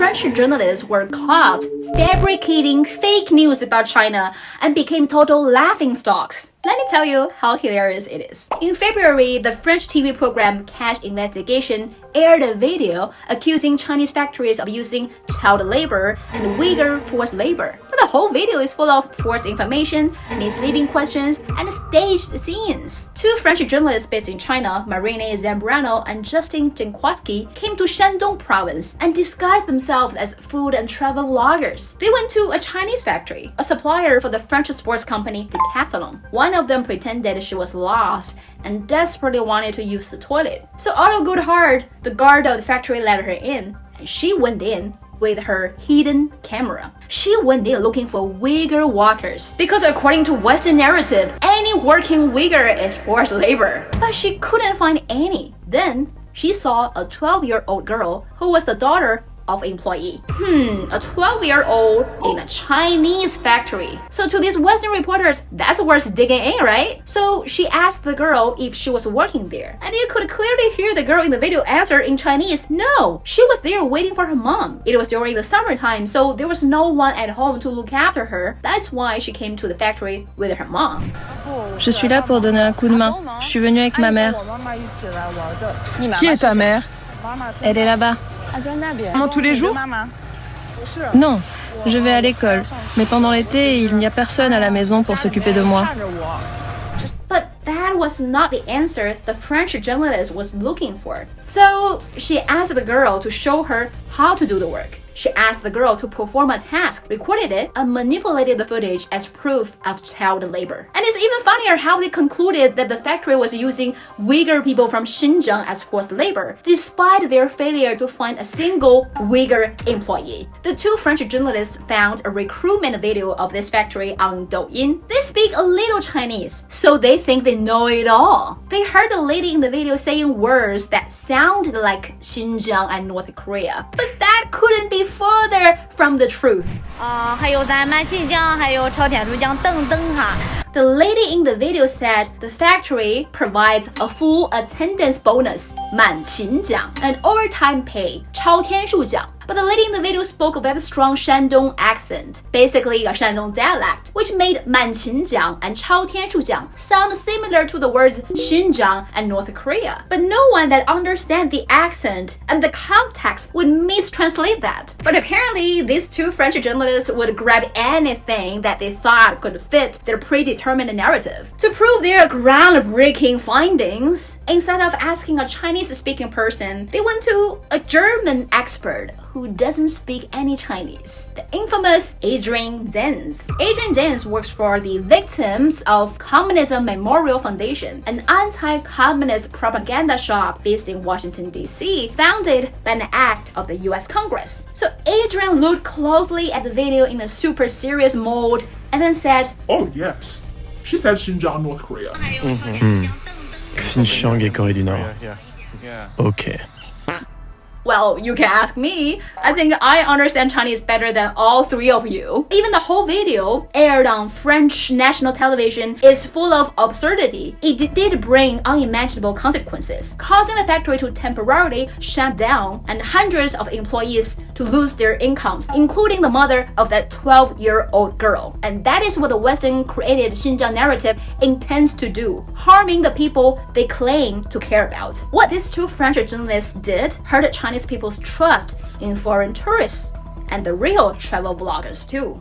French journalists were caught fabricating fake news about China and became total laughingstocks. Let me tell you how hilarious it is. In February, the French TV program Cash Investigation aired a video accusing Chinese factories of using child labor and Uyghur forced labor. But the whole video is full of false information, misleading questions, and staged scenes. Two French journalists based in China, Marine Zambrano and Justin Jankowski, came to Shandong province and disguised themselves as food and travel vloggers. They went to a Chinese factory, a supplier for the French sports company Decathlon. One of them pretended she was lost and desperately wanted to use the toilet. So out of good heart, the guard of the factory let her in, and she went in with her hidden camera. She went in looking for Uyghur workers because according to Western narrative, any working Uyghur is forced labor. But she couldn't find any. Then she saw a 12-year-old girl who was the daughter of employee. A 12-year-old in a Chinese factory. So to these Western reporters, that's worth digging in, right? So she asked the girl if she was working there. And you could clearly hear the girl in the video answer in Chinese, no, she was there waiting for her mom. It was during the summertime, so there was no one at home to look after her. That's why she came to the factory with her mom. Je suis là pour donner un coup de main. Je suis venue avec ma mère. Qui est ta mère? Elle est là-bas. Comment tous les jours? Non, je vais à l'école. Mais pendant l'été, il n'y a personne à la maison pour s'occuper de moi. But that was not the answer the French journalist was looking for. So she asked the girl to show her how to do the work. She asked the girl to perform a task, recorded it, and manipulated the footage as proof of child labor. And it's even funnier how they concluded that the factory was using Uyghur people from Xinjiang as forced labor, despite their failure to find a single Uyghur employee. The two French journalists found a recruitment video of this factory on Douyin. They speak a little Chinese, so they think they know it all. They heard the lady in the video saying words that sounded like Xinjiang and North Korea, but that couldn't be further from the truth. 还有咱满新疆，还有朝天珠江等等哈。 The lady in the video said the factory provides a full attendance bonus, 满勤奖, and overtime pay, 超天数奖. But the lady in the video spoke a very strong Shandong accent, basically a Shandong dialect, which made 满勤奖 and 超天数奖 sound similar to the words Xinjiang and North Korea. But no one that understands the accent and the context would mistranslate that. But apparently, these two French journalists would grab anything that they thought could fit their predetermined narrative. To prove their groundbreaking findings, instead of asking a Chinese-speaking person, they went to a German expert who doesn't speak any Chinese, the infamous Adrian Zenz. Adrian Zenz works for the Victims of Communism Memorial Foundation, an anti-communist propaganda shop based in Washington, D.C., founded by an act of the U.S. Congress. So Adrian looked closely at the video in a super serious mode and then said, "Oh yes, she said Xinjiang, North Korea." Xinjiang et Corée du Nord. Okay. Well, you can ask me. I think I understand Chinese better than all three of you. Even the whole video, aired on French national television, is full of absurdity. It did bring unimaginable consequences, causing the factory to temporarily shut down and hundreds of employees to lose their incomes, including the mother of that 12-year-old girl. And that is what the Western-created Xinjiang narrative intends to do, harming the people they claim to care about. What these two French journalists did hurt Chinese people's trust in foreign tourists and the real travel bloggers too.